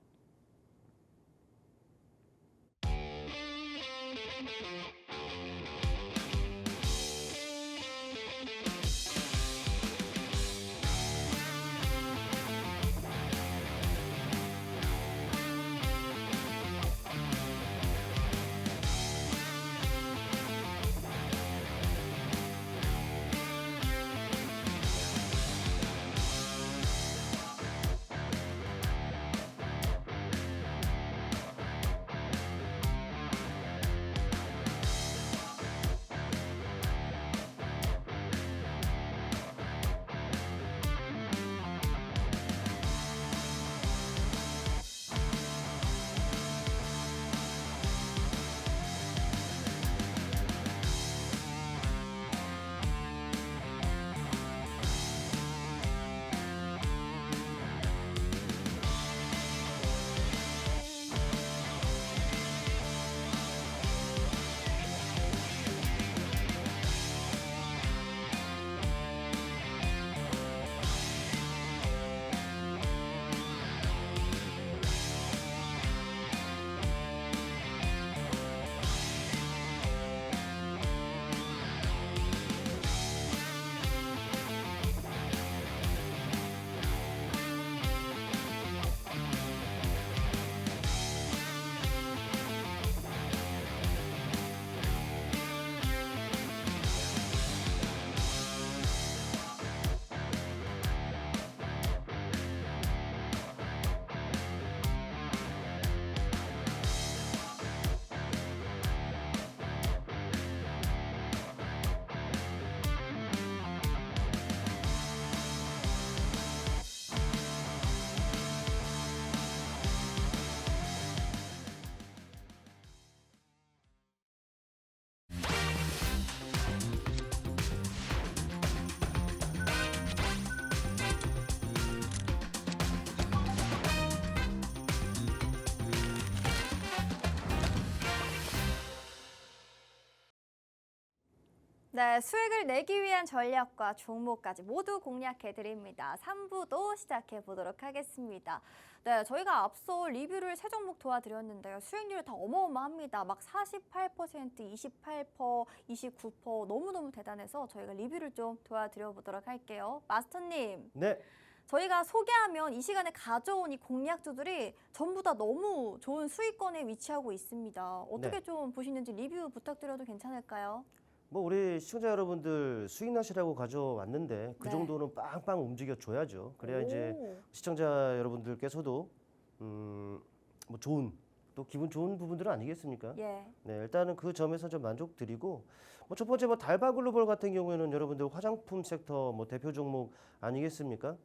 네, 수익을 내기 위한 전략과 종목까지 모두 공략해 드립니다. 3부도 시작해 보도록 하겠습니다. 네, 저희가 앞서 리뷰를 세 종목 도와드렸는데요. 수익률이 다 어마어마합니다. 막 48%, 28%, 29% 너무너무 대단해서 저희가 리뷰를 좀 도와드려 보도록 할게요. 마스터님. 네. 저희가 소개하면 이 시간에 가져온 이 공략주들이 전부 다 너무 좋은 수익권에 위치하고 있습니다. 어떻게 네. 좀 보시는지 리뷰 부탁드려도 괜찮을까요? 뭐 우리 시청자 여러분들 수익 나시라고 가져왔는데 그 네. 정도는 빵빵 움직여 줘야죠. 그래야 이제 오. 시청자 여러분들께서도 뭐 좋은 또 기분 좋은 부분들은 아니겠습니까? 예. 네, 일단은 그 점에서 좀 만족드리고 뭐 첫 번째 뭐 달바 글로벌 같은 경우에는 여러분들 화장품 섹터 뭐 대표 종목 아니겠습니까?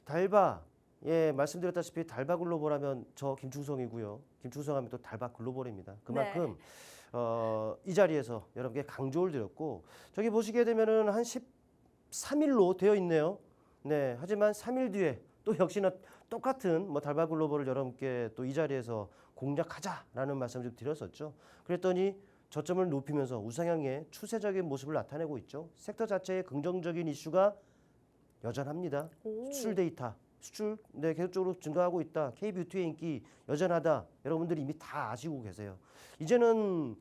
달바 예 말씀드렸다시피 달바 글로벌 하면 저 김충성이고요. 김충성 하면 또 달바 글로벌입니다. 그만큼 이 자리에서 여러분께 강조를 드렸고 저기 보시게 되면은 한 13일로 되어 있네요. 네, 하지만 3일 뒤에 또 역시나 똑같은 뭐 달바 글로벌을 여러분께 또 이 자리에서 공략하자라는 말씀 좀 드렸었죠. 그랬더니 저점을 높이면서 우상향의 추세적인 모습을 나타내고 있죠. 섹터 자체의 긍정적인 이슈가 여전합니다. 오. 수출 데이터, 수출 네, 계속적으로 증가하고 있다. K뷰티의 인기 여전하다. 여러분들이 이미 다 아시고 계세요. 이제는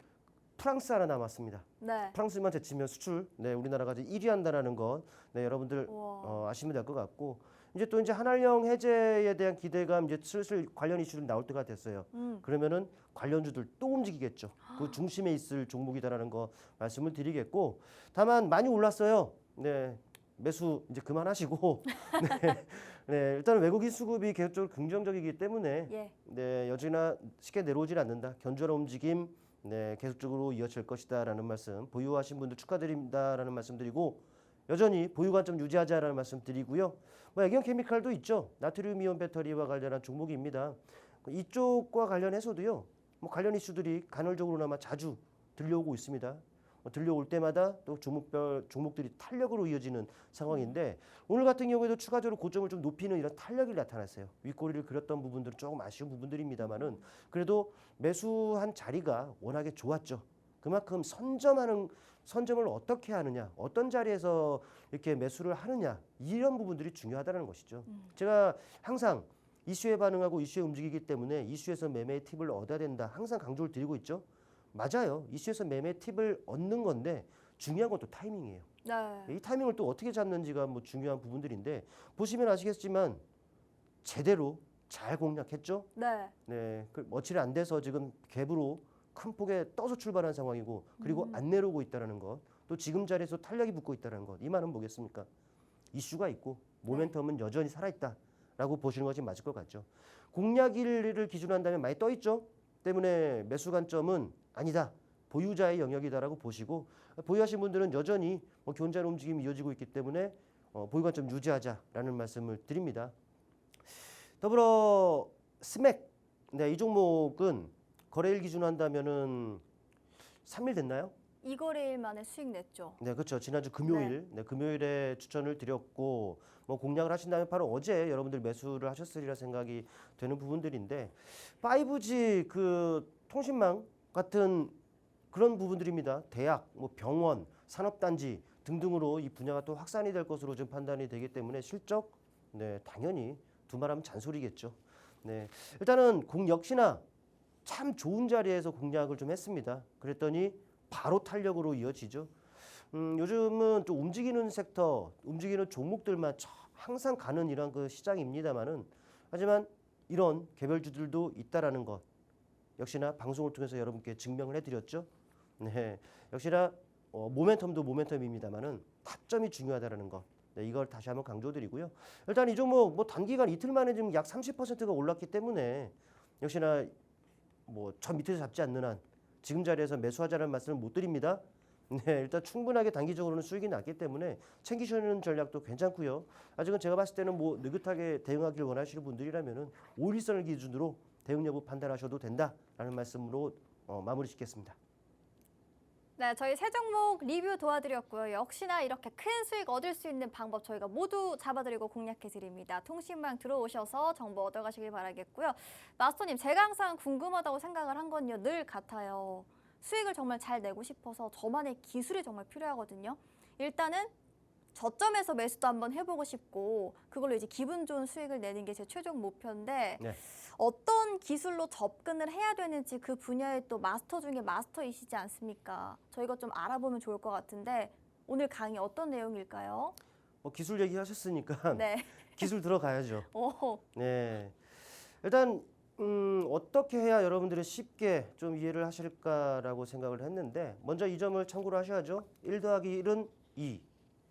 프랑스 하나 남았습니다. 네. 프랑스만 제치면 수출 네, 우리나라가 이제 1위 한다라는 것 네, 여러분들 우와. 아시면 될 것 같고 이제 또 이제 한알령 해제에 대한 기대감 이제 슬슬 관련 이슈들 나올 때가 됐어요. 그러면은 관련주들 또 움직이겠죠. 그 중심에 있을 종목이다라는 거 말씀을 드리겠고 다만 많이 올랐어요. 네. 매수 이제 그만하시고 네, 네, 일단 외국인 수급이 계속적으로 긍정적이기 때문에 예. 네, 여지나 쉽게 내려오질 않는다. 견조한 움직임 네, 계속적으로 이어질 것이다라는 말씀 보유하신 분들 축하드립니다라는 말씀드리고 여전히 보유 관점 유지하자라는 말씀드리고요. 뭐 애경 케미칼도 있죠. 나트륨 이온 배터리와 관련한 종목입니다. 이쪽과 관련해서도요. 뭐 관련 이슈들이 간헐적으로나마 자주 들려오고 있습니다. 들려올 때마다 또 종목들이 탄력으로 이어지는 상황인데 오늘 같은 경우에도 추가적으로 고점을 좀 높이는 이런 탄력이 나타났어요. 윗꼬리를 그렸던 부분들은 조금 아쉬운 부분들입니다만은 그래도 매수한 자리가 워낙에 좋았죠. 그만큼 선점을 어떻게 하느냐, 어떤 자리에서 이렇게 매수를 하느냐 이런 부분들이 중요하다는 것이죠. 제가 항상 이슈에 반응하고 이슈에 움직이기 때문에 이슈에서 매매의 팁을 얻어야 된다. 항상 강조를 드리고 있죠. 맞아요. 이슈에서 매매 팁을 얻는 건데 중요한 건 또 타이밍이에요. 네. 이 타이밍을 또 어떻게 잡는지가 뭐 중요한 부분들인데 보시면 아시겠지만 제대로 잘 공략했죠. 네. 네, 그 며칠이 안 돼서 지금 갭으로 큰 폭에 떠서 출발한 상황이고 그리고 안 내려오고 있다는 것, 또 지금 자리에서 탄력이 붙고 있다는 것, 이 말은 뭐겠습니까? 이슈가 있고 모멘텀은 여전히 살아있다라고 보시는 것이 맞을 것 같죠. 공략일을 기준으로 한다면 많이 떠 있죠. 때문에 매수 관점은 아니다. 보유자의 영역이다라고 보시고 보유하신 분들은 여전히 뭐 견제하는 움직임이 이어지고 있기 때문에 보유 관점 유지하자라는 말씀을 드립니다. 더불어 스맥, 네, 이 종목은 거래일 기준으로 한다면은 3일 됐나요? 이 거래일 만에 수익 냈죠. 네, 그렇죠. 지난주 금요일, 네, 금요일에 추천을 드렸고 뭐 공략을 하신다면 바로 어제 여러분들 매수를 하셨으리라 생각이 되는 부분들인데 5G 그 통신망 같은 그런 부분들입니다. 대학, 뭐 병원, 산업단지 등등으로 이 분야가 또 확산이 될 것으로 좀 판단이 되기 때문에 실적, 네, 당연히 두말하면 잔소리겠죠. 네, 일단은 역시나 참 좋은 자리에서 공략을 좀 했습니다. 그랬더니 바로 탄력으로 이어지죠. 요즘은 또 움직이는 섹터, 움직이는 종목들만 항상 가는 이런 그 시장입니다만은 하지만 이런 개별주들도 있다라는 것 역시나 방송을 통해서 여러분께 증명을 해드렸죠. 네, 역시나 모멘텀도 모멘텀입니다만은 타점이 중요하다라는 것. 네, 이걸 다시 한번 강조드리고요. 일단 이 종목 뭐 단기간 이틀 만에 지금 약 30%가 올랐기 때문에 역시나 뭐 저 밑에서 잡지 않는 한 지금 자리에서 매수하자는 말씀을 못 드립니다. 네, 일단 충분하게 단기적으로는 수익이 났기 때문에 챙기시는 전략도 괜찮고요. 아직은 제가 봤을 때는 뭐 느긋하게 대응하길 원하시는 분들이라면은 5일선을 기준으로 대응 여부 판단하셔도 된다라는 말씀으로 마무리 짓겠습니다. 네, 저희 세 종목 리뷰 도와드렸고요. 역시나 이렇게 큰 수익 얻을 수 있는 방법 저희가 모두 잡아드리고 공략해드립니다. 통신망 들어오셔서 정보 얻어가시길 바라겠고요. 마스터님, 제가 항상 궁금하다고 생각을 한 건요. 늘 같아요. 수익을 정말 잘 내고 싶어서 저만의 기술이 정말 필요하거든요. 일단은 저점에서 매수도 한번 해보고 싶고 그걸로 이제 기분 좋은 수익을 내는 게 제 최종 목표인데 네. 어떤 기술로 접근을 해야 되는지 그 분야의 또 마스터 중에 마스터이시지 않습니까? 저희가 좀 알아보면 좋을 것 같은데 오늘 강의 어떤 내용일까요? 기술 얘기하셨으니까 네. 기술 들어가야죠. 오, 네. 일단 어떻게 해야 여러분들이 쉽게 좀 이해를 하실까라고 생각을 했는데 먼저 이 점을 참고로 하셔야죠. 1 더하기 1은 2,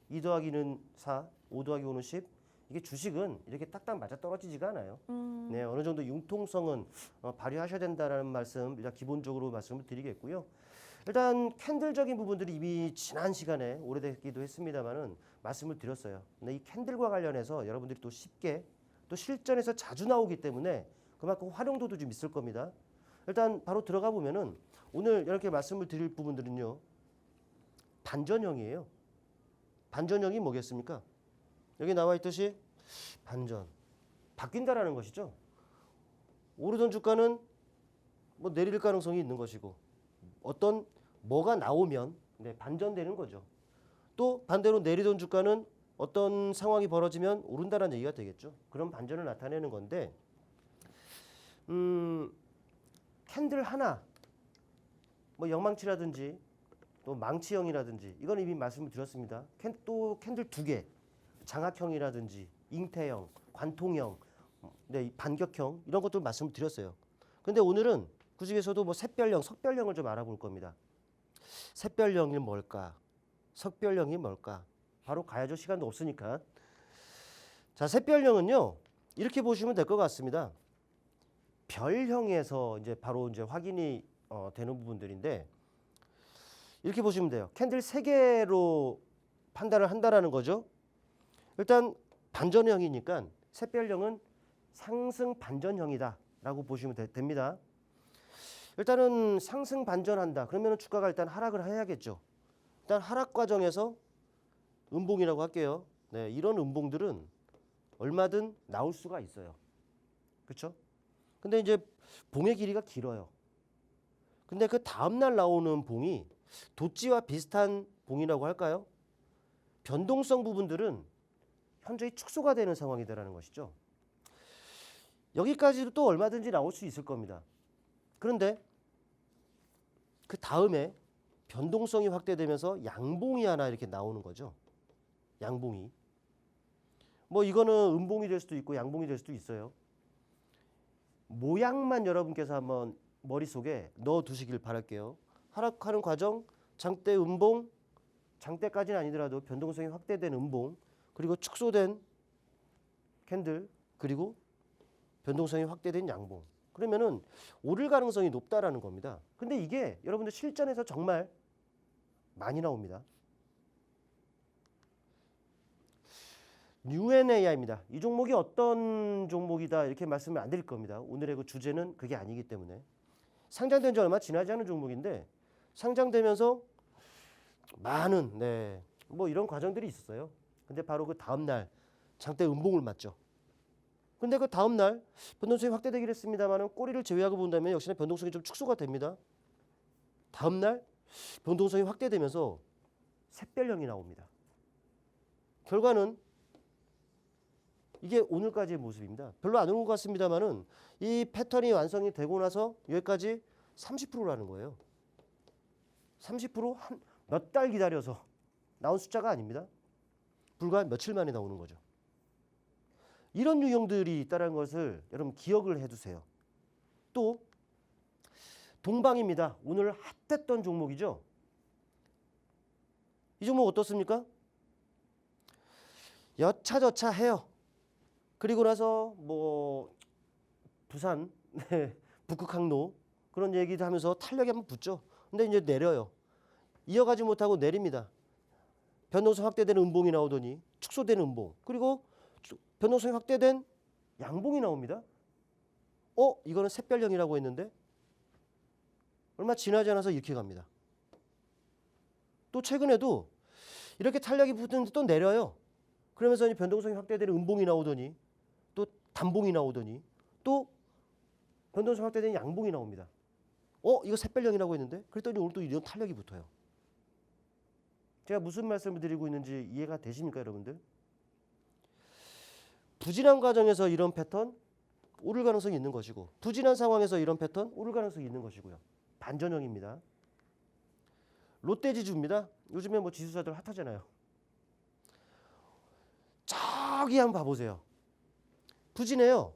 2 더하기 2는 4, 5 더하기 5는 10. 이게 주식은 이렇게 딱딱 맞아 떨어지지가 않아요. 네, 어느 정도 융통성은 발휘하셔야 된다라는 말씀 일단 기본적으로 말씀을 드리겠고요. 일단 캔들적인 부분들이 이미 지난 시간에 오래됐기도 했습니다만은 말씀을 드렸어요. 근데 이 캔들과 관련해서 여러분들이 또 쉽게 또 실전에서 자주 나오기 때문에 그만큼 활용도도 좀 있을 겁니다. 일단 바로 들어가 보면은 오늘 이렇게 말씀을 드릴 부분들은요. 반전형이에요. 반전형이 뭐겠습니까? 여기 나와 있듯이 반전. 바뀐다라는 것이죠. 오르던 주가는 뭐 내릴 가능성이 있는 것이고 어떤 뭐가 나오면 반전되는 거죠. 또 반대로 내리던 주가는 어떤 상황이 벌어지면 오른다는 얘기가 되겠죠. 그런 반전을 나타내는 건데 캔들 하나 뭐 영망치라든지 또 망치형이라든지 이건 이미 말씀을 드렸습니다. 또 캔들 2개 장악형이라든지 잉태형, 관통형, 네, 반격형 이런 것들 말씀을 드렸어요. 근데 오늘은 그 중에서도 뭐 샛별형, 석별형을 좀 알아볼 겁니다. 샛별형이 뭘까? 석별형이 뭘까? 바로 가야죠. 시간도 없으니까. 자, 샛별형은요. 이렇게 보시면 될 것 같습니다. 별형에서 이제 바로 이제 확인이 되는 부분들인데 이렇게 보시면 돼요. 캔들 3개로 판단을 한다라는 거죠. 일단 반전형이니까 샛별형은 상승 반전형이다라고 보시면 됩니다. 일단은 상승 반전한다. 그러면 주가가 일단 하락을 해야겠죠. 일단 하락 과정에서 음봉이라고 할게요. 네, 이런 음봉들은 얼마든 나올 수가 있어요. 그렇죠? 근데 이제 봉의 길이가 길어요. 근데 그 다음날 나오는 봉이 도찌와 비슷한 봉이라고 할까요? 변동성 부분들은 현저히 축소가 되는 상황이다라는 것이죠. 여기까지도 또 얼마든지 나올 수 있을 겁니다. 그런데 그 다음에 변동성이 확대되면서 양봉이 하나 이렇게 나오는 거죠. 양봉이. 뭐 이거는 음봉이 될 수도 있고 양봉이 될 수도 있어요. 모양만 여러분께서 한번 머릿속에 넣어 두시길 바랄게요. 하락하는 과정, 장대 음봉, 장대까지는 아니더라도 변동성이 확대된 음봉, 그리고 축소된 캔들, 그리고 변동성이 확대된 양봉. 그러면은 오를 가능성이 높다라는 겁니다. 근데 이게 여러분들 실전에서 정말 많이 나옵니다. UNAI입니다. 이 종목이 어떤 종목이다 이렇게 말씀을 안 드릴 겁니다. 오늘의 그 주제는 그게 아니기 때문에. 상장된 지 얼마 지나지 않은 종목인데 상장되면서 많은 뭐 이런 과정들이 있었어요. 근데 바로 그 다음 날 장대 음봉을 맞죠. 근데 그 다음 날 변동성이 확대되긴 했습니다만은 꼬리를 제외하고 본다면 역시나 변동성이 좀 축소가 됩니다. 다음 날 변동성이 확대되면서 샛별형이 나옵니다. 결과는 이게 오늘까지의 모습입니다. 별로 안 오른 것 같습니다만은 이 패턴이 완성이 되고 나서 여기까지 30%라는 거예요. 30% 한 몇 달 기다려서 나온 숫자가 아닙니다. 불과 며칠 만에 나오는 거죠. 이런 유형들이 있다는 것을 여러분 기억을 해두세요. 또 동방입니다. 오늘 핫했던 종목이죠. 이 종목 어떻습니까? 여차저차 해요. 그리고 나서 뭐 부산 북극항로 그런 얘기도 하면서 탄력이 한번 붙죠. 근데 이제 내려요. 이어가지 못하고 내립니다. 변동성 확대되는 음봉이 나오더니 축소되는 음봉, 그리고 변동성이 확대된 양봉이 나옵니다. 이거는 샛별형이라고 했는데 얼마 지나지 않아서 이렇게 갑니다. 또 최근에도 이렇게 탄력이 붙는데 또 내려요. 그러면서 이 변동성이 확대되는 음봉이 나오더니 또 단봉이 나오더니 또 변동성 확대된 양봉이 나옵니다. 이거 샛별령이라고 했는데 그랬더니 오늘 또 이런 탄력이 붙어요. 제가 무슨 말씀을 드리고 있는지 이해가 되십니까, 여러분들? 부진한 과정에서 이런 패턴 오를 가능성이 있는 것이고, 부진한 상황에서 이런 패턴 오를 가능성이 있는 것이고요. 반전형입니다. 롯데지주입니다. 요즘에 뭐 지수사들 핫하잖아요. 저기 한번 봐보세요. 부진해요.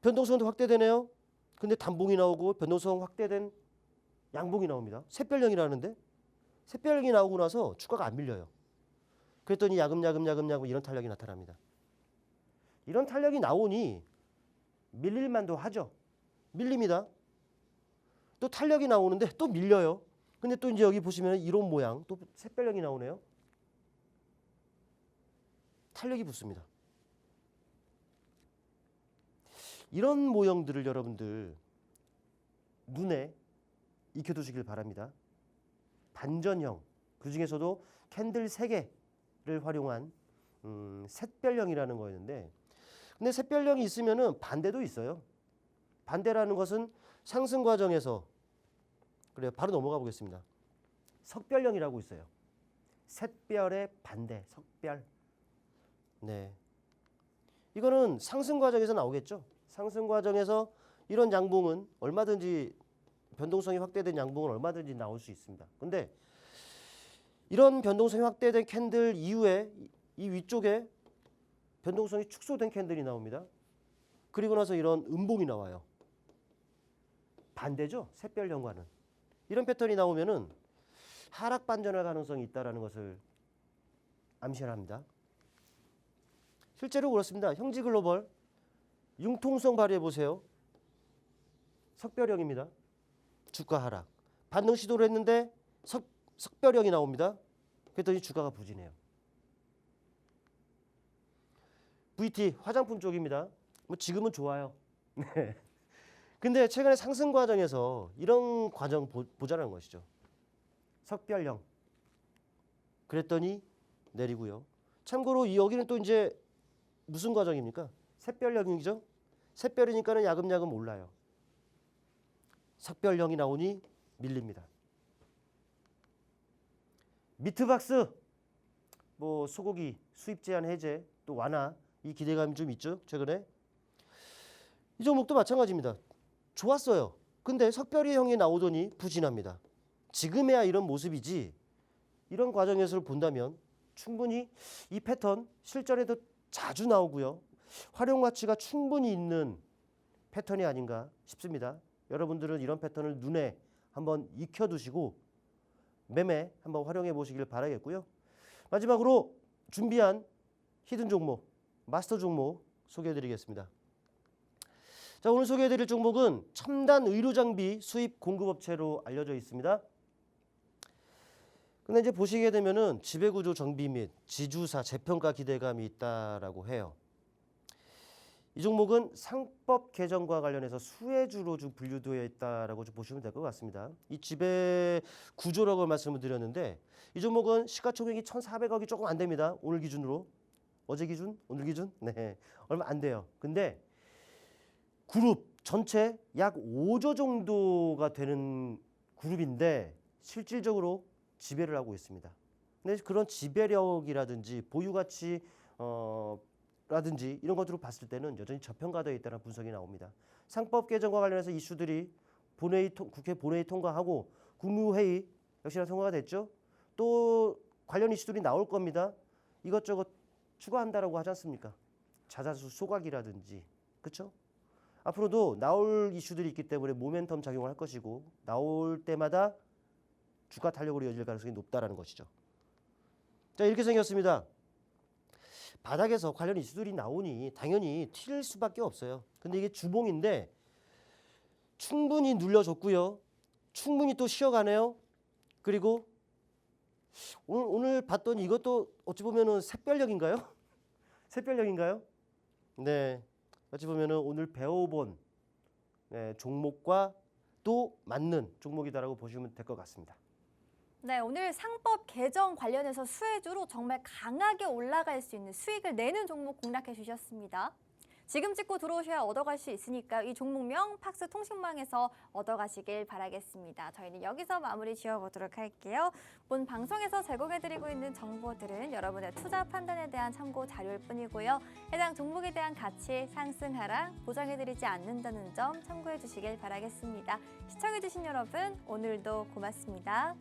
변동성도 확대되네요. 근데 단봉이 나오고 변동성 확대된 양봉이 나옵니다. 샛별령이라는데 샛별령이 나오고 나서 주가가 안 밀려요. 그랬더니 야금야금 이런 탄력이 나타납니다. 이런 탄력이 나오니 밀릴만도 하죠. 밀립니다. 또 탄력이 나오는데 또 밀려요. 근데 또 이제 여기 보시면 이런 모양 또 샛별령이 나오네요. 탄력이 붙습니다. 이런 모형들을 여러분들 눈에 익혀두시길 바랍니다. 반전형, 그 중에서도 캔들 3개를 활용한 샛별령이라는 거였는데, 근데 샛별령이 있으면은 반대도 있어요. 반대라는 것은 상승 과정에서, 그래요. 바로 넘어가 보겠습니다. 석별령이라고 있어요. 샛별의 반대, 석별. 네, 이거는 상승 과정에서 나오겠죠. 상승 과정에서 이런 양봉은 얼마든지 변동성이 확대된 양봉은 얼마든지 나올 수 있습니다. 근데 이런 변동성이 확대된 캔들 이후에 이 위쪽에 변동성이 축소된 캔들이 나옵니다. 그리고 나서 이런 음봉이 나와요. 반대죠. 샛별령과는. 이런 패턴이 나오면은 하락 반전할 가능성이 있다는 것을 암시를 합니다. 실제로 그렇습니다. 형지글로벌 융통성 발휘해 보세요. 석별형입니다. 주가 하락. 반등 시도를 했는데 석별형이 나옵니다. 그랬더니 주가가 부진해요. VT 화장품 쪽입니다. 뭐 지금은 좋아요. 네. 근데 최근에 상승 과정에서 이런 과정 보자는 것이죠. 석별형. 그랬더니 내리고요. 참고로 여기는 또 이제 무슨 과정입니까? 샛별령이죠. 샛별이니까는 야금야금 올라요. 석별령이 나오니 밀립니다. 미트박스, 뭐 소고기 수입 제한 해제 또 완화, 이 기대감이 좀 있죠. 최근에 이 종목도 마찬가지입니다. 좋았어요. 근데 석별이 형이 나오더니 부진합니다. 지금에야 이런 모습이지, 이런 과정에서 본다면 충분히 이 패턴 실전에도 자주 나오고요. 활용 가치가 충분히 있는 패턴이 아닌가 싶습니다. 여러분들은 이런 패턴을 눈에 한번 익혀두시고 매매 한번 활용해 보시길 바라겠고요. 마지막으로 준비한 히든 종목, 마스터 종목 소개해드리겠습니다. 자, 오늘 소개해드릴 종목은 첨단 의료장비 수입 공급업체로 알려져 있습니다. 근데 이제 보시게 되면은 지배구조 정비 및 지주사 재평가 기대감이 있다라고 해요. 이 종목은 상법 개정과 관련해서 수혜주로 좀 분류되어 있다라고 좀 보시면 될 것 같습니다. 이 지배 구조라고 말씀을 드렸는데 이 종목은 시가총액이 1,400억이 조금 안 됩니다. 오늘 기준으로. 어제 기준? 오늘 기준? 네, 얼마 안 돼요. 근데 그룹 전체 약 5조 정도가 되는 그룹인데 실질적으로 지배를 하고 있습니다. 근데 그런 지배력이라든지 보유가치 라든지 이런 것들을 봤을 때는 여전히 저평가되어 있다는 분석이 나옵니다. 상법 개정과 관련해서 이슈들이 국회 본회의 통과하고 국무회의 역시나 통과가 됐죠. 또 관련 이슈들이 나올 겁니다. 이것저것 추가한다라고 하지 않습니까? 자사수 소각이라든지, 그렇죠? 앞으로도 나올 이슈들이 있기 때문에 모멘텀 작용을 할 것이고 나올 때마다 주가 탄력으로 이어질 가능성이 높다라는 것이죠. 자, 이렇게 생겼습니다. 바닥에서 관련 이슈들이 나오니 당연히 튈 수밖에 없어요. 근데 이게 주봉인데 충분히 눌려줬고요. 충분히 또 쉬어가네요. 그리고 오늘 봤더니 이것도 어찌 보면은 샛별령인가요? 샛별령인가요? 네, 어찌 보면은 오늘 배워본 종목과 또 맞는 종목이다라고 보시면 될 것 같습니다. 네, 오늘 상법 개정 관련해서 수혜주로 정말 강하게 올라갈 수 있는 수익을 내는 종목 공략해 주셨습니다. 지금 찍고 들어오셔야 얻어갈 수 있으니까 이 종목명 팍스 통신망에서 얻어가시길 바라겠습니다. 저희는 여기서 마무리 지어보도록 할게요. 본 방송에서 제공해드리고 있는 정보들은 여러분의 투자 판단에 대한 참고 자료일 뿐이고요. 해당 종목에 대한 가치, 상승, 하락 보장해드리지 않는다는 점 참고해 주시길 바라겠습니다. 시청해주신 여러분 오늘도 고맙습니다.